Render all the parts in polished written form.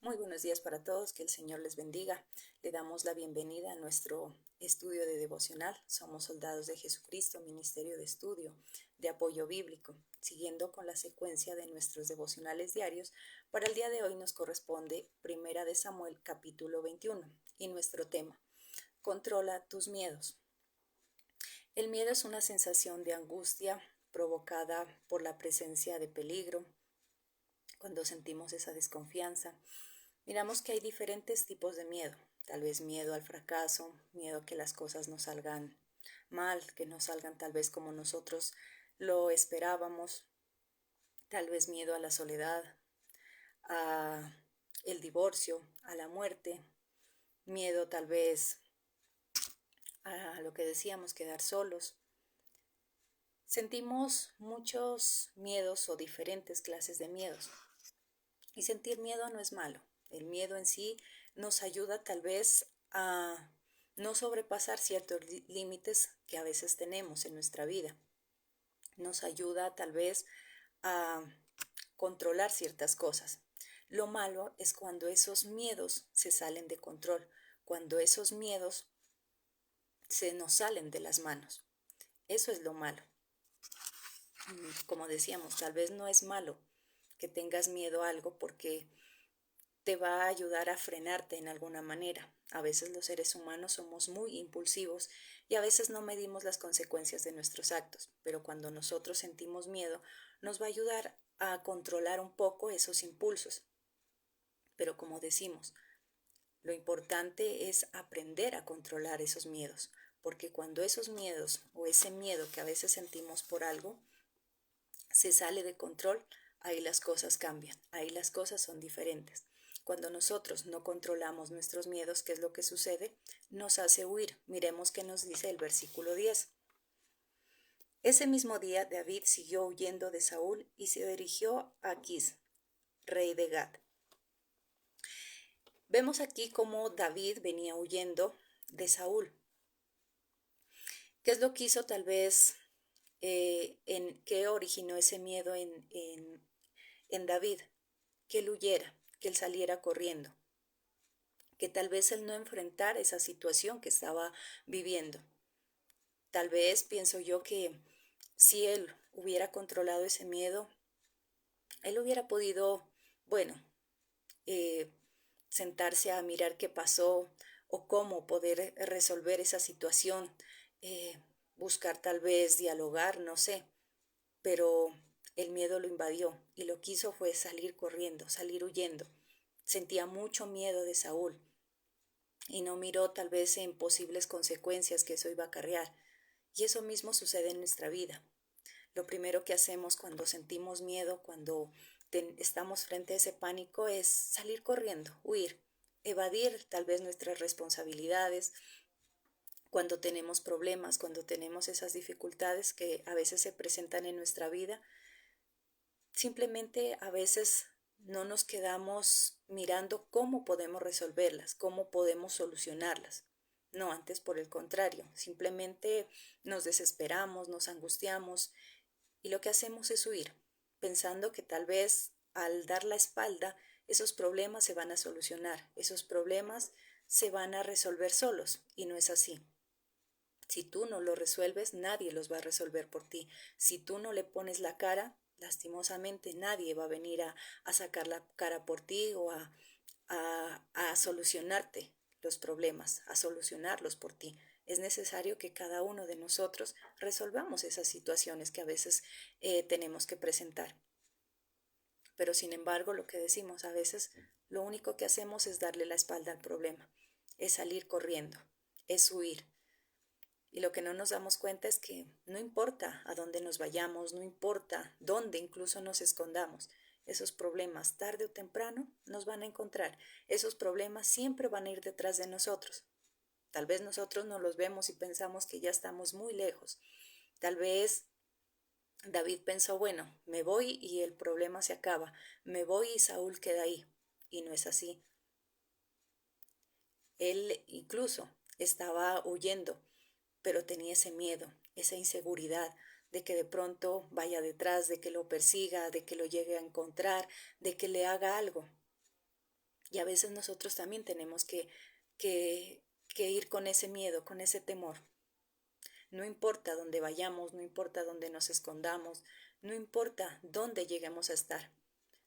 Muy buenos días para todos, que el Señor les bendiga. Le damos la bienvenida a nuestro estudio de devocional. Somos soldados de Jesucristo, Ministerio de Estudio de Apoyo Bíblico. Siguiendo con la secuencia de nuestros devocionales diarios, para el día de hoy nos corresponde Primera de Samuel capítulo 21 y nuestro tema, controla tus miedos. El miedo es una sensación de angustia provocada por la presencia de peligro. Cuando sentimos esa desconfianza, miramos que hay diferentes tipos de miedo. Tal vez miedo al fracaso, miedo a que las cosas no salgan mal, que no salgan tal vez como nosotros lo esperábamos. Tal vez miedo a la soledad, a el divorcio, a la muerte. Miedo tal vez a lo que decíamos, quedar solos. Sentimos muchos miedos o diferentes clases de miedos. Y sentir miedo no es malo. El miedo en sí nos ayuda tal vez a no sobrepasar ciertos límites que a veces tenemos en nuestra vida. Nos ayuda tal vez a controlar ciertas cosas. Lo malo es cuando esos miedos se salen de control, cuando esos miedos se nos salen de las manos. Eso es lo malo. Como decíamos, tal vez no es malo que tengas miedo a algo porque te va a ayudar a frenarte en alguna manera. A veces los seres humanos somos muy impulsivos y a veces no medimos las consecuencias de nuestros actos, pero cuando nosotros sentimos miedo, nos va a ayudar a controlar un poco esos impulsos. Pero como decimos, lo importante es aprender a controlar esos miedos, porque cuando esos miedos o ese miedo que a veces sentimos por algo se sale de control, ahí las cosas cambian, ahí las cosas son diferentes. Cuando nosotros no controlamos nuestros miedos, ¿qué es lo que sucede? Nos hace huir. Miremos qué nos dice el versículo 10. Ese mismo día David siguió huyendo de Saúl y se dirigió a Aquis, rey de Gad. Vemos aquí cómo David venía huyendo de Saúl. ¿Qué es lo que hizo tal vez, qué originó ese miedo en David? Que él huyera, que él saliera corriendo, que tal vez él no enfrentara esa situación que estaba viviendo. Tal vez pienso yo que si él hubiera controlado ese miedo, él hubiera podido, bueno, eh, sentarse a mirar qué pasó o cómo poder resolver esa situación, eh, buscar tal vez dialogar, no sé, pero el miedo lo invadió y lo que hizo fue salir corriendo, salir huyendo. Sentía mucho miedo de Saúl y no miró tal vez en posibles consecuencias que eso iba a acarrear. Y eso mismo sucede en nuestra vida. Lo primero que hacemos cuando sentimos miedo, cuando estamos frente a ese pánico, es salir corriendo, huir, evadir tal vez nuestras responsabilidades. Cuando tenemos problemas, cuando tenemos esas dificultades que a veces se presentan en nuestra vida, simplemente a veces no nos quedamos mirando cómo podemos resolverlas, cómo podemos solucionarlas. No, antes por el contrario, simplemente nos desesperamos, nos angustiamos y lo que hacemos es huir, pensando que tal vez al dar la espalda esos problemas se van a solucionar, esos problemas se van a resolver solos y no es así. Si tú no lo resuelves, nadie los va a resolver por ti. Si tú no le pones la cara, lastimosamente nadie va a venir a sacar la cara por ti o a solucionarte los problemas, a solucionarlos por ti. Es necesario que cada uno de nosotros resolvamos esas situaciones que a veces tenemos que presentar. Pero sin embargo, lo que decimos a veces, lo único que hacemos es darle la espalda al problema, es salir corriendo, es huir. Y lo que no nos damos cuenta es que no importa a dónde nos vayamos, no importa dónde incluso nos escondamos, esos problemas tarde o temprano nos van a encontrar. Esos problemas siempre van a ir detrás de nosotros. Tal vez nosotros no los vemos y pensamos que ya estamos muy lejos. Tal vez David pensó, bueno, me voy y el problema se acaba. Me voy y Saúl queda ahí. Y no es así. Él incluso estaba huyendo, pero tenía ese miedo, esa inseguridad de que de pronto vaya detrás, de que lo persiga, de que lo llegue a encontrar, de que le haga algo. Y a veces nosotros también tenemos que ir con ese miedo, con ese temor. No importa dónde vayamos, no importa dónde nos escondamos, no importa dónde lleguemos a estar.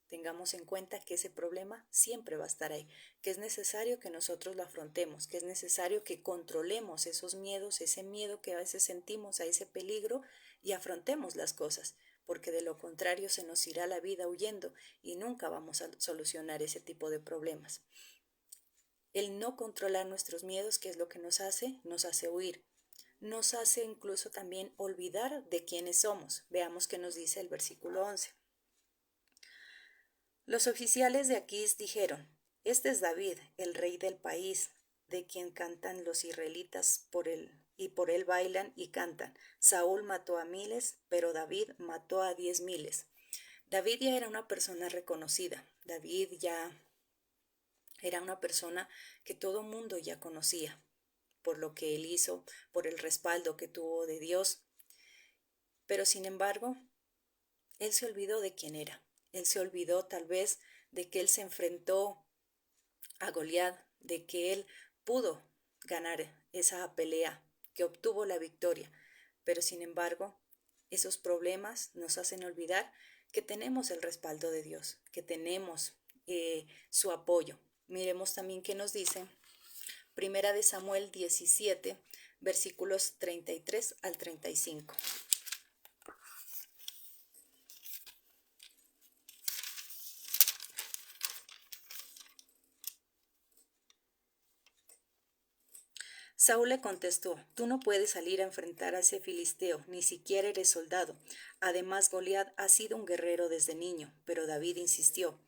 Tengamos en cuenta que ese problema siempre va a estar ahí, que es necesario que nosotros lo afrontemos, que es necesario que controlemos esos miedos, ese miedo que a veces sentimos a ese peligro y afrontemos las cosas, porque de lo contrario se nos irá la vida huyendo y nunca vamos a solucionar ese tipo de problemas. El no controlar nuestros miedos, ¿qué es lo que nos hace? Nos hace huir. Nos hace incluso también olvidar de quiénes somos. Veamos qué nos dice el versículo 11. Los oficiales de Aquís dijeron: Este es David, el rey del país, de quien cantan los israelitas y por él bailan y cantan. Saúl mató a miles, pero David mató a 10,000. David ya era una persona reconocida. David ya era una persona que todo mundo ya conocía por lo que él hizo, por el respaldo que tuvo de Dios. Pero sin embargo, él se olvidó de quién era. Él se olvidó tal vez de que él se enfrentó a Goliat, de que él pudo ganar esa pelea, que obtuvo la victoria. Pero sin embargo, esos problemas nos hacen olvidar que tenemos el respaldo de Dios, que tenemos su apoyo. Miremos también qué nos dice Primera de Samuel 17, versículos 33 al 35. Saúl le contestó: Tú no puedes salir a enfrentar a ese filisteo, ni siquiera eres soldado. Además, Goliat ha sido un guerrero desde niño. Pero David insistió: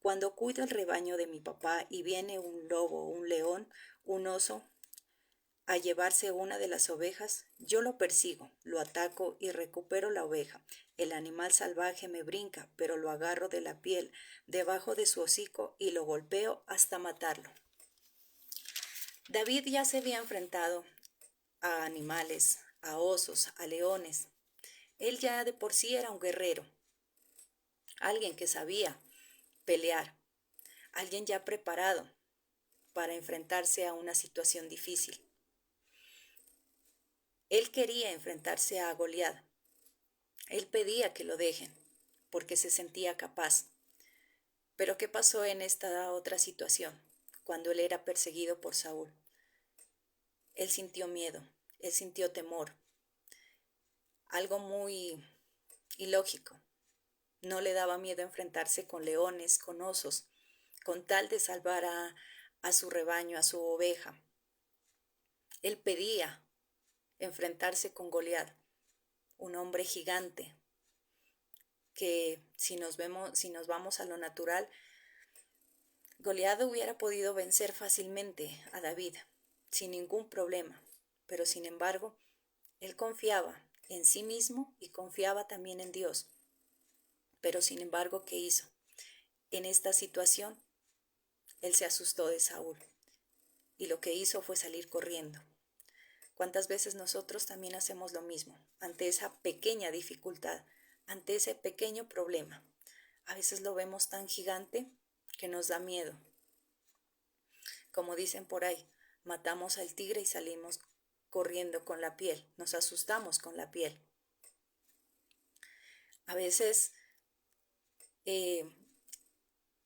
Cuando cuido el rebaño de mi papá y viene un lobo, un león, un oso, a llevarse una de las ovejas, yo lo persigo, lo ataco y recupero la oveja. El animal salvaje me brinca, pero lo agarro de la piel, debajo de su hocico, y lo golpeo hasta matarlo. David ya se había enfrentado a animales, a osos, a leones. Él ya de por sí era un guerrero, alguien que sabía pelear, alguien ya preparado para enfrentarse a una situación difícil. Él quería enfrentarse a Goliat. Él pedía que lo dejen porque se sentía capaz. Pero ¿qué pasó en esta otra situación? Cuando él era perseguido por Saúl. Él sintió miedo, él sintió temor, algo muy ilógico. No le daba miedo enfrentarse con leones, con osos, con tal de salvar a su rebaño, a su oveja. Él pedía enfrentarse con Goliat, un hombre gigante que si nos vamos a lo natural, Goliat hubiera podido vencer fácilmente a David, sin ningún problema, pero sin embargo, él confiaba en sí mismo y confiaba también en Dios. Pero sin embargo, ¿qué hizo? En esta situación, él se asustó de Saúl y lo que hizo fue salir corriendo. ¿Cuántas veces nosotros también hacemos lo mismo ante esa pequeña dificultad, ante ese pequeño problema? A veces lo vemos tan gigante que nos da miedo. Como dicen por ahí, matamos al tigre y salimos corriendo con la piel, nos asustamos con la piel. A veces eh,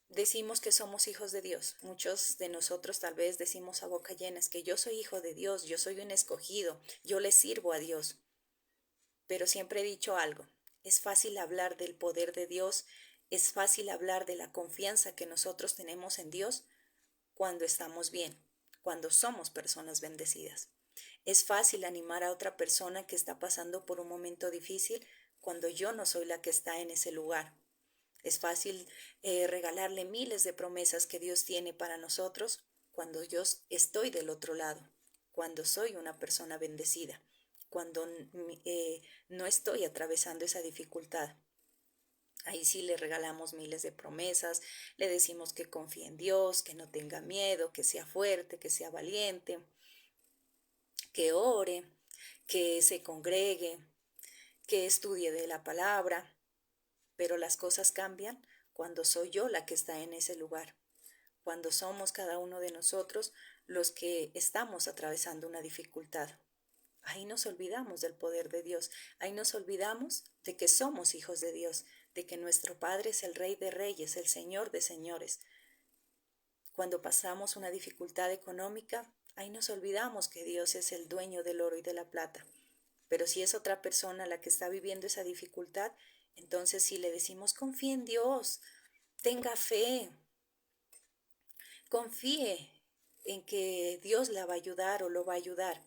decimos que somos hijos de Dios. Muchos de nosotros tal vez decimos a boca llena: es que yo soy hijo de Dios, yo soy un escogido, yo le sirvo a Dios. Pero siempre he dicho algo: es fácil hablar del poder de Dios, es fácil hablar de la confianza que nosotros tenemos en Dios cuando estamos bien, cuando somos personas bendecidas. Es fácil animar a otra persona que está pasando por un momento difícil cuando yo no soy la que está en ese lugar. Es fácil regalarle miles de promesas que Dios tiene para nosotros cuando yo estoy del otro lado, cuando soy una persona bendecida, cuando no estoy atravesando esa dificultad. Ahí sí le regalamos miles de promesas, le decimos que confíe en Dios, que no tenga miedo, que sea fuerte, que sea valiente, que ore, que se congregue, que estudie de la palabra. Pero las cosas cambian cuando soy yo la que está en ese lugar, cuando somos cada uno de nosotros los que estamos atravesando una dificultad. Ahí nos olvidamos del poder de Dios, ahí nos olvidamos de que somos hijos de Dios, de que nuestro Padre es el Rey de Reyes, el Señor de Señores. Cuando pasamos una dificultad económica, ahí nos olvidamos que Dios es el dueño del oro y de la plata. Pero si es otra persona la que está viviendo esa dificultad, entonces si le decimos confíe en Dios, tenga fe, confíe en que Dios la va a ayudar o lo va a ayudar.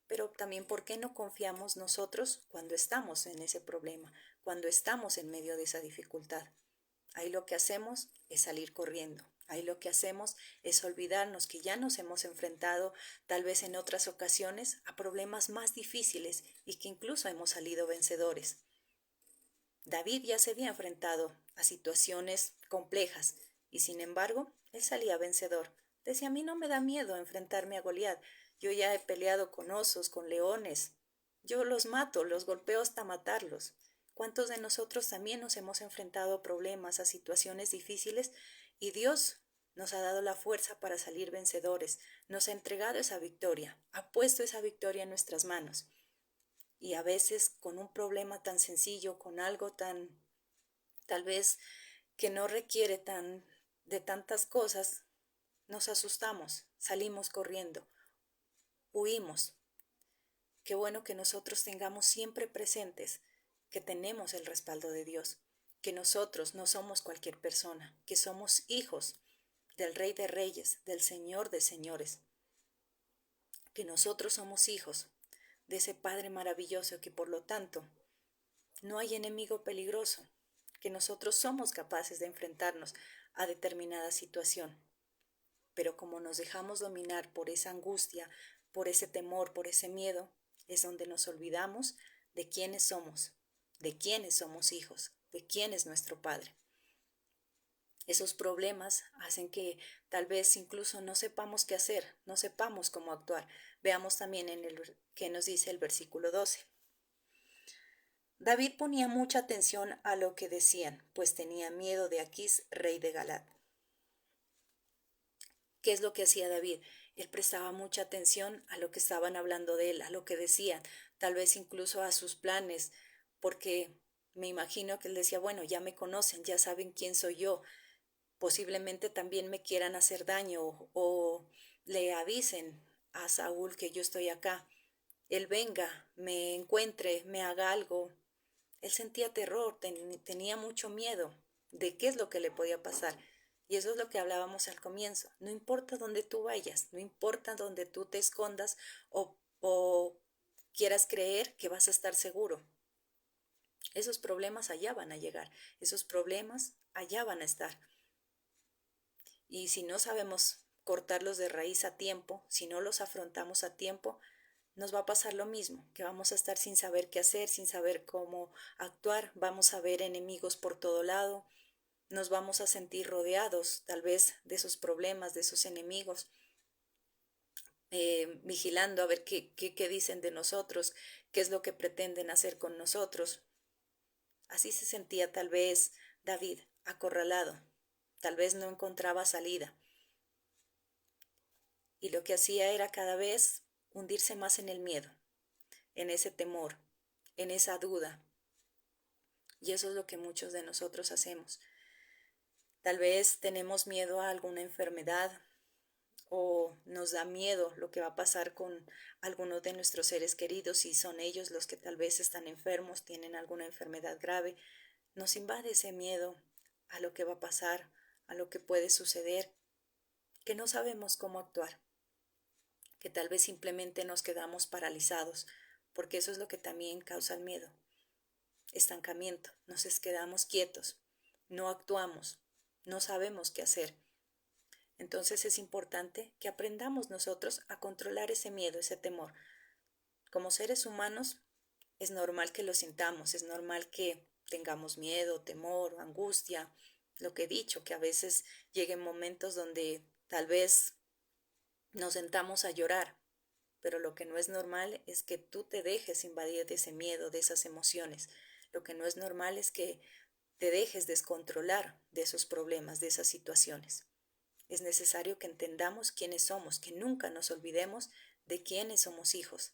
Pero también, ¿por qué no confiamos nosotros cuando estamos en ese problema, cuando estamos en medio de esa dificultad? Ahí lo que hacemos es salir corriendo. Ahí lo que hacemos es olvidarnos que ya nos hemos enfrentado, tal vez en otras ocasiones, a problemas más difíciles y que incluso hemos salido vencedores. David ya se había enfrentado a situaciones complejas y sin embargo, él salía vencedor. Decía, a mí no me da miedo enfrentarme a Goliat. Yo ya he peleado con osos, con leones. Yo los mato, los golpeo hasta matarlos. ¿Cuántos de nosotros también nos hemos enfrentado a problemas, a situaciones difíciles y Dios nos ha dado la fuerza para salir vencedores, nos ha entregado esa victoria, ha puesto esa victoria en nuestras manos? Y a veces con un problema tan sencillo, con algo tan, tal vez, que no requiere de tantas cosas, nos asustamos, salimos corriendo, huimos. Qué bueno que nosotros tengamos siempre presentes que tenemos el respaldo de Dios, que nosotros no somos cualquier persona, que somos hijos del Rey de Reyes, del Señor de Señores, que nosotros somos hijos de ese Padre maravilloso, que por lo tanto no hay enemigo peligroso, que nosotros somos capaces de enfrentarnos a determinada situación. Pero como nos dejamos dominar por esa angustia, por ese temor, por ese miedo, es donde nos olvidamos de quiénes somos, de quiénes somos hijos, de quién es nuestro Padre. Esos problemas hacen que tal vez incluso no sepamos qué hacer, no sepamos cómo actuar. Veamos también en el que nos dice el versículo 12. David ponía mucha atención a lo que decían, pues tenía miedo de Aquís, rey de Galat. ¿Qué es lo que hacía David? Él prestaba mucha atención a lo que estaban hablando de él, a lo que decían, tal vez incluso a sus planes, porque me imagino que él decía, bueno, ya me conocen, ya saben quién soy yo, posiblemente también me quieran hacer daño o le avisen a Saúl que yo estoy acá, él venga, me encuentre, me haga algo. Él sentía terror, tenía mucho miedo de qué es lo que le podía pasar. Y eso es lo que hablábamos al comienzo. No importa dónde tú vayas, no importa dónde tú te escondas o quieras creer que vas a estar seguro. Esos problemas allá van a llegar, esos problemas allá van a estar. Y si no sabemos cortarlos de raíz a tiempo, si no los afrontamos a tiempo, nos va a pasar lo mismo, que vamos a estar sin saber qué hacer, sin saber cómo actuar, vamos a ver enemigos por todo lado, nos vamos a sentir rodeados tal vez de esos problemas, de esos enemigos, vigilando a ver qué dicen de nosotros, qué es lo que pretenden hacer con nosotros. Así se sentía tal vez David, acorralado, tal vez no encontraba salida. Y lo que hacía era cada vez hundirse más en el miedo, en ese temor, en esa duda. Y eso es lo que muchos de nosotros hacemos. Tal vez tenemos miedo a alguna enfermedad o nos da miedo lo que va a pasar con algunos de nuestros seres queridos, si son ellos los que tal vez están enfermos, tienen alguna enfermedad grave. Nos invade ese miedo a lo que va a pasar, a lo que puede suceder, que no sabemos cómo actuar, que tal vez simplemente nos quedamos paralizados, porque eso es lo que también causa el miedo. Estancamiento, nos quedamos quietos, no actuamos, no sabemos qué hacer. Entonces es importante que aprendamos nosotros a controlar ese miedo, ese temor. Como seres humanos es normal que lo sintamos, es normal que tengamos miedo, temor, angustia, lo que he dicho, que a veces lleguen momentos donde tal vez nos sentamos a llorar, pero lo que no es normal es que tú te dejes invadir de ese miedo, de esas emociones. Lo que no es normal es que te dejes descontrolar de esos problemas, de esas situaciones. Es necesario que entendamos quiénes somos, que nunca nos olvidemos de quiénes somos hijos,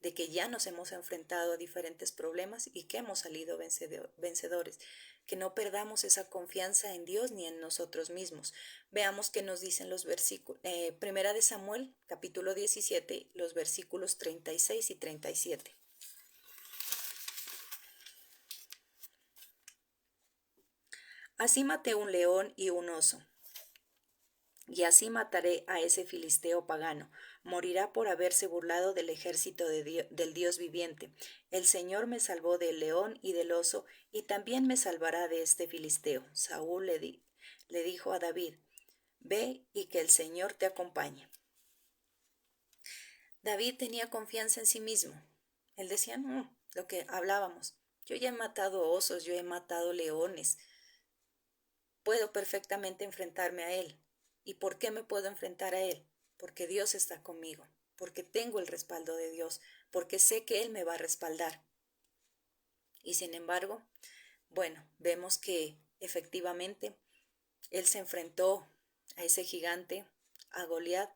de que ya nos hemos enfrentado a diferentes problemas y que hemos salido vencedores, que no perdamos esa confianza en Dios ni en nosotros mismos. Veamos qué nos dicen los versículos, Primera de Samuel, capítulo 17, los versículos 36 y 37. Así maté un león y un oso, y así mataré a ese filisteo pagano. Morirá por haberse burlado del ejército del Dios viviente. El Señor me salvó del león y del oso, y también me salvará de este filisteo. Saúl le dijo a David, ve y que el Señor te acompañe. David tenía confianza en sí mismo. Él decía, no, lo que hablábamos, yo ya he matado osos, yo he matado leones, puedo perfectamente enfrentarme a él. ¿Y por qué me puedo enfrentar a él? Porque Dios está conmigo, porque tengo el respaldo de Dios, porque sé que Él me va a respaldar. Y sin embargo, bueno, vemos que efectivamente Él se enfrentó a ese gigante, a Goliat,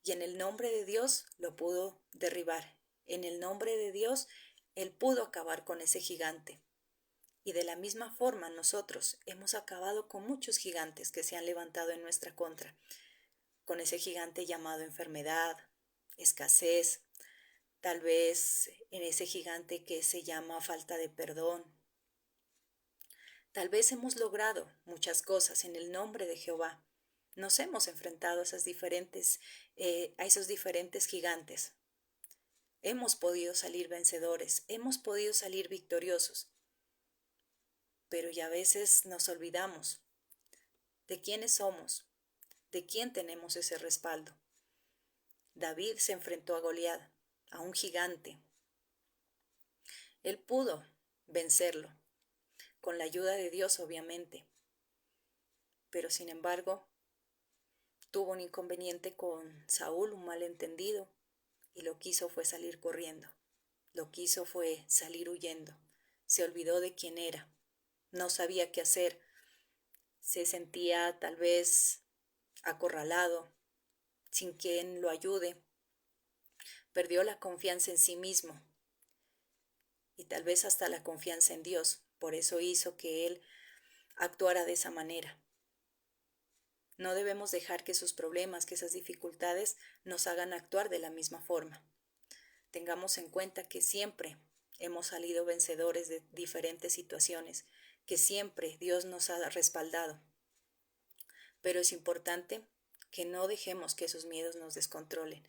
y en el nombre de Dios lo pudo derribar. En el nombre de Dios, Él pudo acabar con ese gigante. Y de la misma forma nosotros hemos acabado con muchos gigantes que se han levantado en nuestra contra, con ese gigante llamado enfermedad, escasez, tal vez en ese gigante que se llama falta de perdón. Tal vez hemos logrado muchas cosas en el nombre de Jehová. Nos hemos enfrentado a esos diferentes gigantes. Hemos podido salir vencedores, hemos podido salir victoriosos. Pero ya a veces nos olvidamos de quiénes somos, de quién tenemos ese respaldo. David se enfrentó a Goliat, a un gigante. Él pudo vencerlo, con la ayuda de Dios obviamente, pero sin embargo tuvo un inconveniente con Saúl, un malentendido, y lo que hizo fue salir corriendo, lo que hizo fue salir huyendo, se olvidó de quién era, no sabía qué hacer, se sentía tal vez acorralado, sin quien lo ayude, perdió la confianza en sí mismo y tal vez hasta la confianza en Dios, por eso hizo que él actuara de esa manera. No debemos dejar que esos problemas, que esas dificultades nos hagan actuar de la misma forma. Tengamos en cuenta que siempre hemos salido vencedores de diferentes situaciones, que siempre Dios nos ha respaldado. Pero es importante que no dejemos que esos miedos nos descontrolen.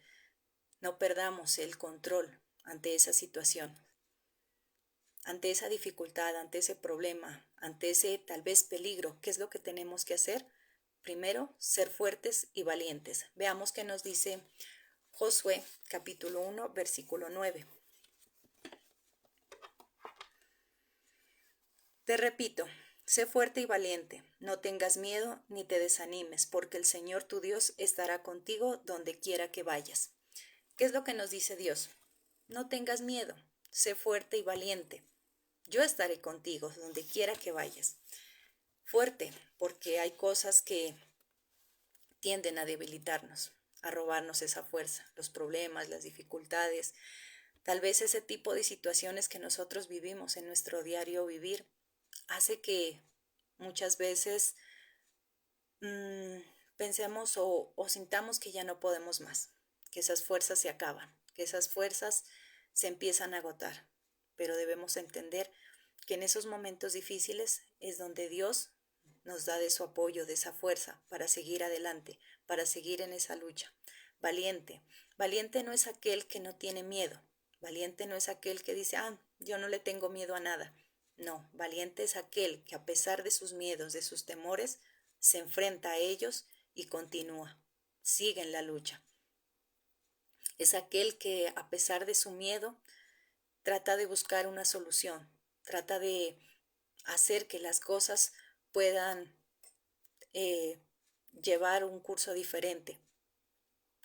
No perdamos el control ante esa situación, ante esa dificultad, ante ese problema, ante ese tal vez peligro. ¿Qué es lo que tenemos que hacer? Primero, ser fuertes y valientes. Veamos qué nos dice Josué, capítulo 1, versículo 9. Te repito, sé fuerte y valiente, no tengas miedo ni te desanimes, porque el Señor tu Dios estará contigo donde quiera que vayas. ¿Qué es lo que nos dice Dios? No tengas miedo, sé fuerte y valiente. Yo estaré contigo donde quiera que vayas. Fuerte, porque hay cosas que tienden a debilitarnos, a robarnos esa fuerza, los problemas, las dificultades, tal vez ese tipo de situaciones que nosotros vivimos en nuestro diario vivir, hace que muchas veces pensemos o sintamos que ya no podemos más, que esas fuerzas se acaban, que esas fuerzas se empiezan a agotar. Pero debemos entender que en esos momentos difíciles es donde Dios nos da de su apoyo, de esa fuerza para seguir adelante, para seguir en esa lucha. Valiente. Valiente no es aquel que no tiene miedo. Valiente no es aquel que dice, yo no le tengo miedo a nada. No, valiente es aquel que a pesar de sus miedos, de sus temores, se enfrenta a ellos y continúa, sigue en la lucha. Es aquel que a pesar de su miedo, trata de buscar una solución, trata de hacer que las cosas puedan llevar un curso diferente.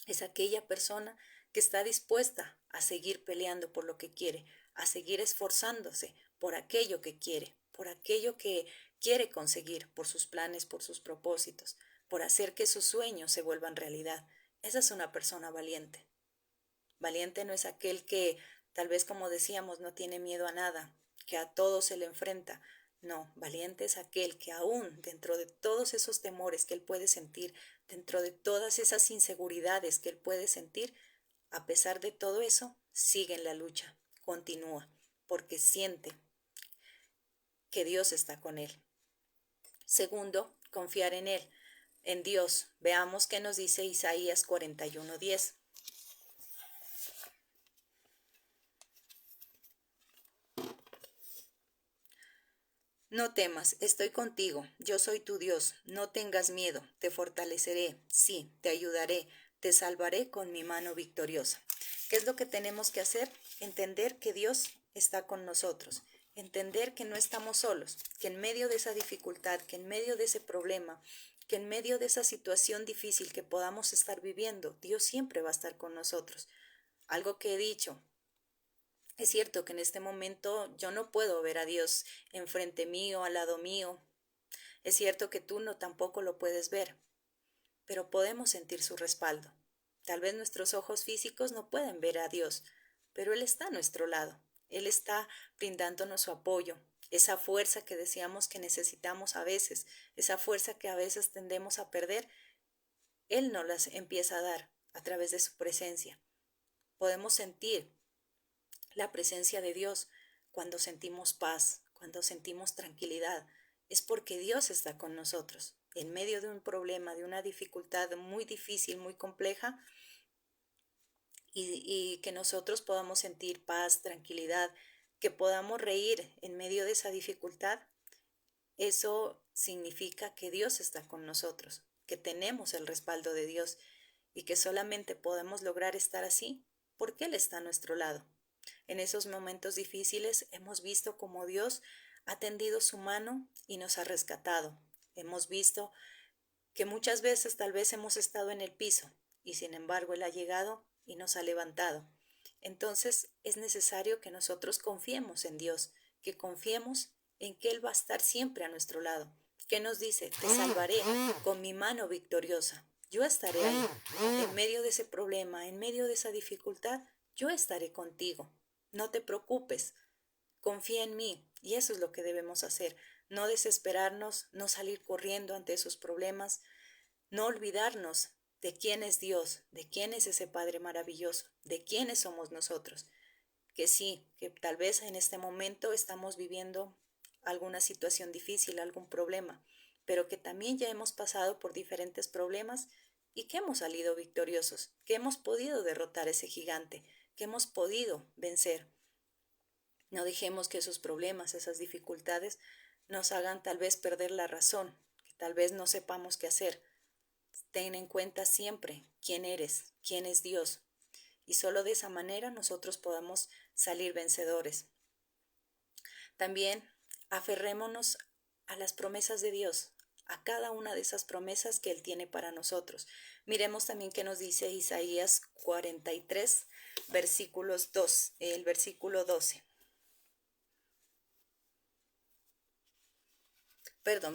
Es aquella persona que está dispuesta a seguir peleando por lo que quiere, a seguir esforzándose por aquello que quiere, por aquello que quiere conseguir, por sus planes, por sus propósitos. por hacer que sus sueños se vuelvan realidad. Esa es una persona valiente. Valiente no es aquel que, tal vez como decíamos, no tiene miedo a nada, que a todo se le enfrenta. No, valiente es aquel que aún dentro de todos esos temores que él puede sentir, dentro de todas esas inseguridades que él puede sentir, a pesar de todo eso, sigue en la lucha, continúa, porque siente que Dios está con él. Segundo, confiar en él, en Dios. Veamos qué nos dice Isaías 41:10. No temas, estoy contigo, yo soy tu Dios, no tengas miedo, te fortaleceré, sí, te ayudaré, te salvaré con mi mano victoriosa. ¿Qué es lo que tenemos que hacer? Entender que Dios está con nosotros, entender que no estamos solos, que en medio de esa dificultad, que en medio de ese problema, que en medio de esa situación difícil que podamos estar viviendo, Dios siempre va a estar con nosotros. Algo que he dicho, es cierto que en este momento yo no puedo ver a Dios enfrente mío, al lado mío. Es cierto que tú no tampoco lo puedes ver, pero podemos sentir su respaldo. Tal vez nuestros ojos físicos no pueden ver a Dios, pero Él está a nuestro lado. Él está brindándonos su apoyo, esa fuerza que decíamos que necesitamos a veces, esa fuerza que a veces tendemos a perder. Él nos las empieza a dar a través de su presencia. Podemos sentir la presencia de Dios cuando sentimos paz, cuando sentimos tranquilidad. Es porque Dios está con nosotros. En medio de un problema, de una dificultad muy difícil, muy compleja, y que nosotros podamos sentir paz, tranquilidad, que podamos reír en medio de esa dificultad, eso significa que Dios está con nosotros, que tenemos el respaldo de Dios y que solamente podemos lograr estar así porque Él está a nuestro lado. En esos momentos difíciles hemos visto cómo Dios ha tendido su mano y nos ha rescatado. Hemos visto que muchas veces tal vez hemos estado en el piso y sin embargo Él ha llegado y nos ha levantado. Entonces es necesario que nosotros confiemos en Dios, que confiemos en que Él va a estar siempre a nuestro lado. ¿Qué nos dice? Te salvaré con mi mano victoriosa. Yo estaré ahí, en medio de ese problema, en medio de esa dificultad, yo estaré contigo. No te preocupes, confía en mí. Y eso es lo que debemos hacer. No desesperarnos, no salir corriendo ante esos problemas, no olvidarnos de quién es Dios, de quién es ese Padre maravilloso, de quiénes somos nosotros. Que sí, que tal vez en este momento estamos viviendo alguna situación difícil, algún problema, pero que también ya hemos pasado por diferentes problemas y que hemos salido victoriosos, que hemos podido derrotar a ese gigante, que hemos podido vencer. No dejemos que esos problemas, esas dificultades nos hagan tal vez perder la razón, que tal vez no sepamos qué hacer. Ten en cuenta siempre quién eres, quién es Dios, y solo de esa manera nosotros podamos salir vencedores. También aferrémonos a las promesas de Dios, a cada una de esas promesas que Él tiene para nosotros. Miremos también qué nos dice Isaías 43, el versículo 12.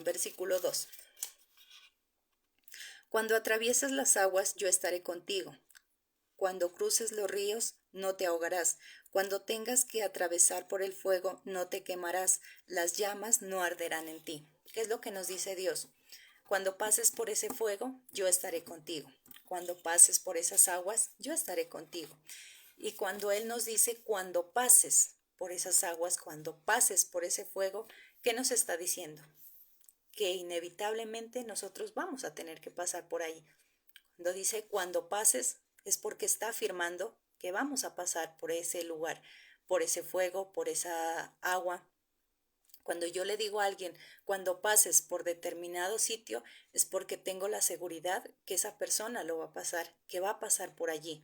Versículo 2. Cuando atravieses las aguas, yo estaré contigo. Cuando cruces los ríos, no te ahogarás. Cuando tengas que atravesar por el fuego, no te quemarás. Las llamas no arderán en ti. ¿Qué es lo que nos dice Dios? Cuando pases por ese fuego, yo estaré contigo. Cuando pases por esas aguas, yo estaré contigo. Y cuando Él nos dice, cuando pases por esas aguas, cuando pases por ese fuego, ¿qué nos está diciendo? Que inevitablemente nosotros vamos a tener que pasar por ahí. Cuando dice cuando pases, es porque está afirmando que vamos a pasar por ese lugar, por ese fuego, por esa agua. Cuando yo le digo a alguien, cuando pases por determinado sitio, es porque tengo la seguridad que esa persona lo va a pasar, que va a pasar por allí.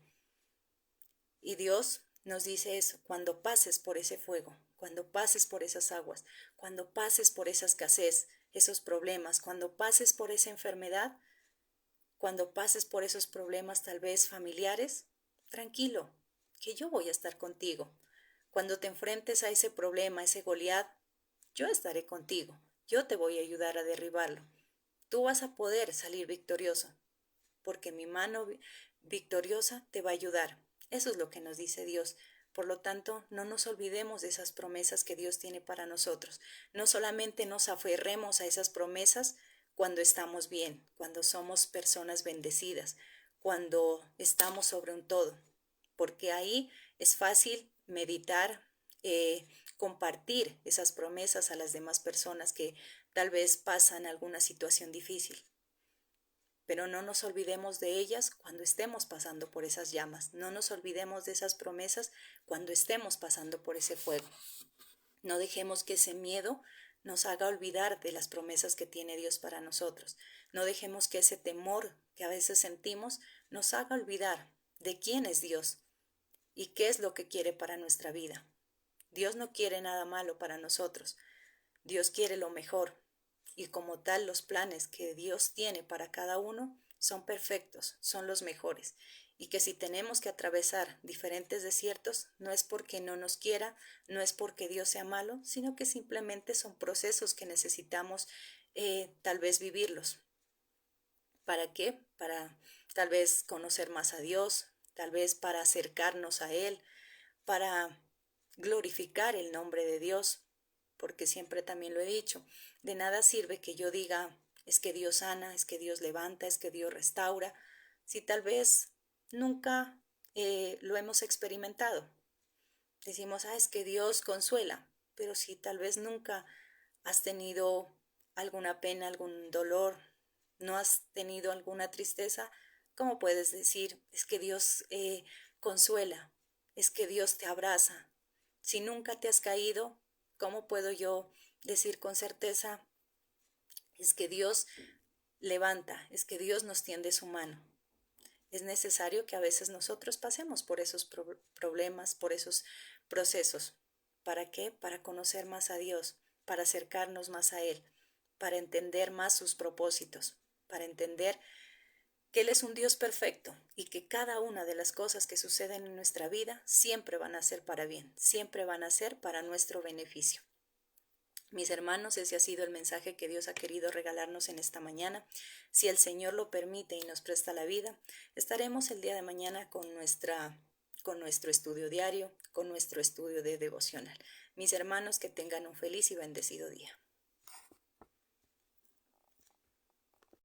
Y Dios nos dice eso, cuando pases por ese fuego, cuando pases por esas aguas, cuando pases por esa escasez, esos problemas, cuando pases por esa enfermedad, cuando pases por esos problemas tal vez familiares, tranquilo, que yo voy a estar contigo. Cuando te enfrentes a ese problema, a ese Goliat, yo estaré contigo. Yo te voy a ayudar a derribarlo. Tú vas a poder salir victorioso, porque mi mano victoriosa te va a ayudar. Eso es lo que nos dice Dios. Por lo tanto, no nos olvidemos de esas promesas que Dios tiene para nosotros. No solamente nos aferremos a esas promesas cuando estamos bien, cuando somos personas bendecidas, cuando estamos sobre un todo, porque ahí es fácil meditar, compartir esas promesas a las demás personas que tal vez pasan alguna situación difícil. Pero no nos olvidemos de ellas cuando estemos pasando por esas llamas. No nos olvidemos de esas promesas cuando estemos pasando por ese fuego. No dejemos que ese miedo nos haga olvidar de las promesas que tiene Dios para nosotros. No dejemos que ese temor que a veces sentimos nos haga olvidar de quién es Dios y qué es lo que quiere para nuestra vida. Dios no quiere nada malo para nosotros. Dios quiere lo mejor. Y como tal, los planes que Dios tiene para cada uno son perfectos, son los mejores. Y que si tenemos que atravesar diferentes desiertos, no es porque no nos quiera, no es porque Dios sea malo, sino que simplemente son procesos que necesitamos tal vez vivirlos. ¿Para qué? Para tal vez conocer más a Dios, tal vez para acercarnos a Él, para glorificar el nombre de Dios, porque siempre también lo he dicho, de nada sirve que yo diga, es que Dios sana, es que Dios levanta, es que Dios restaura, si tal vez nunca lo hemos experimentado. Decimos, es que Dios consuela, pero si tal vez nunca has tenido alguna pena, algún dolor, no has tenido alguna tristeza, ¿cómo puedes decir, es que Dios consuela, es que Dios te abraza? Si nunca te has caído, ¿cómo puedo yo decir con certeza, es que Dios levanta, es que Dios nos tiende su mano? Es necesario que a veces nosotros pasemos por esos problemas, por esos procesos. ¿Para qué? Para conocer más a Dios, para acercarnos más a Él, para entender más sus propósitos, para entender que Él es un Dios perfecto y que cada una de las cosas que suceden en nuestra vida siempre van a ser para bien, siempre van a ser para nuestro beneficio. Mis hermanos, ese ha sido el mensaje que Dios ha querido regalarnos en esta mañana. Si el Señor lo permite y nos presta la vida, estaremos el día de mañana con nuestro estudio diario, con nuestro estudio de devocional. Mis hermanos, que tengan un feliz y bendecido día.